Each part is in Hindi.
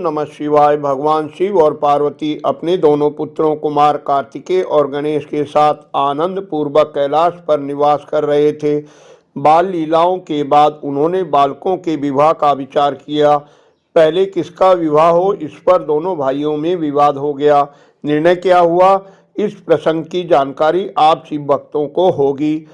नमः शिवाय। भगवान शिव और पार्वती अपने दोनों पुत्रों कुमार कार्तिकेय और गणेश के साथ आनंद पूर्वक कैलाश पर निवास कर रहे थे। बाल लीलाओं के बाद उन्होंने बालकों के विवाह का विचार किया। पहले किसका विवाह हो, इस पर दोनों भाइयों में विवाद हो गया। निर्णय क्या हुआ, इस प्रसंग की जानकारी आप शिव भक्तों को होगी।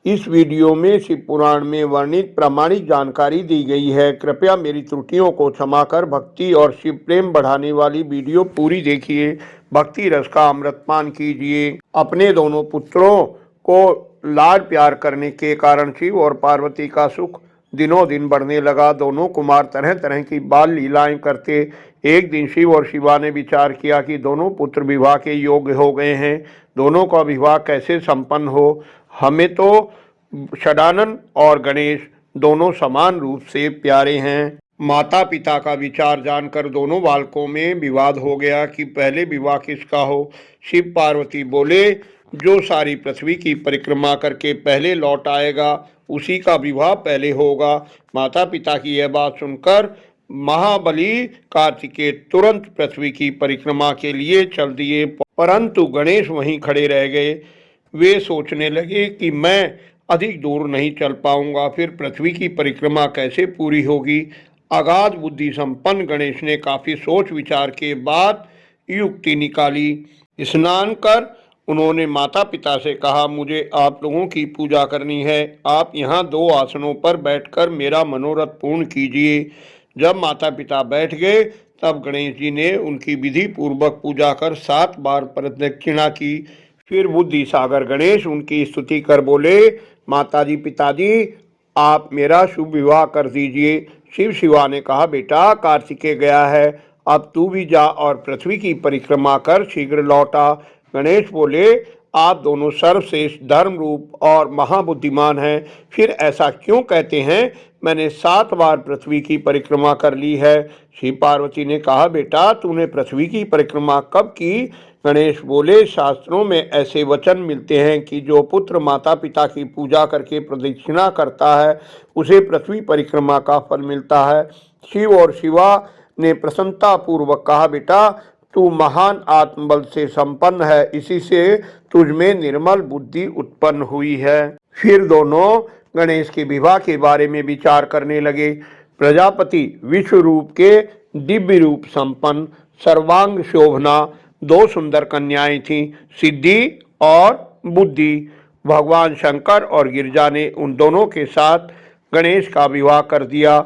इस वीडियो में शिव पुराण में वर्णित प्रामाणिक जानकारी दी गई है। कृपया मेरी त्रुटियों को क्षमा कर भक्ति और शिव प्रेम बढ़ाने वाली वीडियो पूरी देखिए। भक्ति रस का अमृतपान कीजिए। अपने दोनों पुत्रों को लाड प्यार करने के कारण शिव और पार्वती का सुख दिनों दिन बढ़ने लगा। दोनों कुमार तरह तरह की बाल लीलाएं करते। एक दिन शिव और शिवा ने विचार किया कि दोनों पुत्र विवाह के योग्य हो गए हैं। दोनों का विवाह कैसे संपन्न हो। हमें तो षडानन और गणेश दोनों समान रूप से प्यारे हैं। माता पिता का विचार जानकर दोनों बालकों में विवाद हो गया कि पहले विवाह किसका हो। शिव पार्वती बोले, जो सारी पृथ्वी की परिक्रमा करके पहले लौट आएगा उसी का विवाह पहले होगा। माता पिता की यह बात सुनकर महाबली कार्तिकेय तुरंत पृथ्वी की परिक्रमा के लिए चल दिए, परंतु गणेश वहीं खड़े रह गए। वे सोचने लगे कि मैं अधिक दूर नहीं चल पाऊंगा, फिर पृथ्वी की परिक्रमा कैसे पूरी होगी। अगाध बुद्धि संपन्न गणेश ने काफी सोच विचार के बाद युक्ति निकाली। स्नान कर उन्होंने माता पिता से कहा, मुझे आप लोगों की पूजा करनी है। आप यहाँ 2 आसनों पर बैठकर मेरा मनोरथ पूर्ण कीजिए। जब माता पिता बैठ गए तब गणेश जी ने उनकी विधि पूर्वक पूजा कर 7 बार प्रदक्षिणा की। फिर बुद्धि सागर गणेश उनकी स्तुति कर बोले, माताजी पिताजी आप मेरा शुभ विवाह कर दीजिए। शिव शिवा ने कहा, बेटा कार्तिकेय गया है, अब तू भी जा और पृथ्वी की परिक्रमा कर शीघ्र लौटा। गणेश बोले, आप दोनों सर्वश्रेष्ठ धर्म रूप और महाबुद्धिमान हैं, फिर ऐसा क्यों कहते हैं। मैंने 7 बार पृथ्वी की परिक्रमा कर ली है। शिव पार्वती ने कहा, बेटा तूने पृथ्वी की परिक्रमा कब की। गणेश बोले, शास्त्रों में ऐसे वचन मिलते हैं कि जो पुत्र माता पिता की पूजा करके प्रदक्षिणा करता है उसे पृथ्वी परिक्रमा का फल मिलता है। शिव और शिवा ने प्रसन्नता पूर्वक कहा, बेटा तू महान आत्मबल से संपन्न है, इसी से तुझमें निर्मल बुद्धि उत्पन्न हुई है। फिर दोनों गणेश के विवाह के बारे में विचार करने लगे। प्रजापति विश्व रूप के दिव्य रूप संपन्न सर्वांग शोभना 2 सुंदर कन्याएं थीं, सिद्धि और बुद्धि। भगवान शंकर और गिरिजा ने उन दोनों के साथ गणेश का विवाह कर दिया।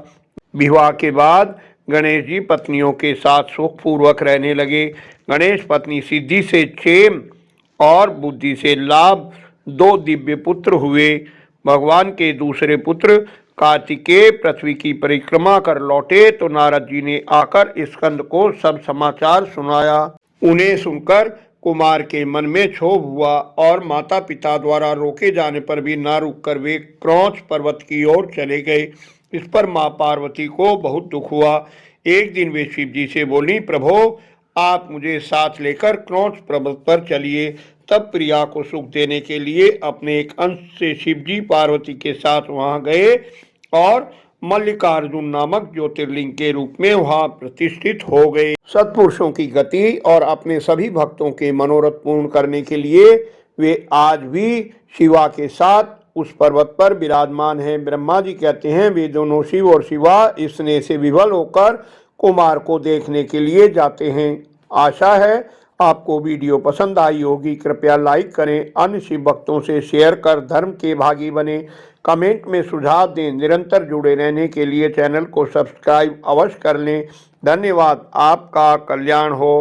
विवाह के बाद गणेश जी पत्नियों के साथ सुखपूर्वक रहने लगे। गणेश पत्नी सिद्धि से क्षेम और बुद्धि से लाभ 2 दिव्य पुत्र हुए। भगवान के दूसरे पुत्र कार्तिकेय पृथ्वी की परिक्रमा कर लौटे तो नारद जी ने आकर स्कंद को सब समाचार सुनाया। उन्हें सुनकर कुमार के मन में क्षोभ हुआ और माता पिता द्वारा रोके जाने पर भी न रुककर वे क्रौंच पर्वत की ओर चले गए। इस पर मां पार्वती को बहुत दुख हुआ। एक दिन वे शिव जी से बोली, प्रभो आप मुझे साथ लेकर क्रौंच पर्वत पर चलिए। तब प्रिया को सुख देने के लिए अपने एक अंश से शिव जी पार्वती के साथ वहां गए और मल्लिकार्जुन नामक ज्योतिर्लिंग के रूप में वहां प्रतिष्ठित हो गए। सत्पुरुषों की गति और अपने सभी भक्तों के मनोरथ पूर्ण करने के लिए वे आज भी शिवा के साथ उस पर्वत पर विराजमान हैं। ब्रह्मा जी कहते हैं, वे दोनों शिव और शिवा इस स्नेह से विवल होकर कुमार को देखने के लिए जाते हैं। आशा है आपको वीडियो पसंद आई होगी। कृपया लाइक करें, अन्य शिव भक्तों से शेयर कर धर्म के भागी बने। कमेंट में सुझाव दें। निरंतर जुड़े रहने के लिए चैनल को सब्सक्राइब अवश्य कर लें। धन्यवाद। आपका कल्याण हो।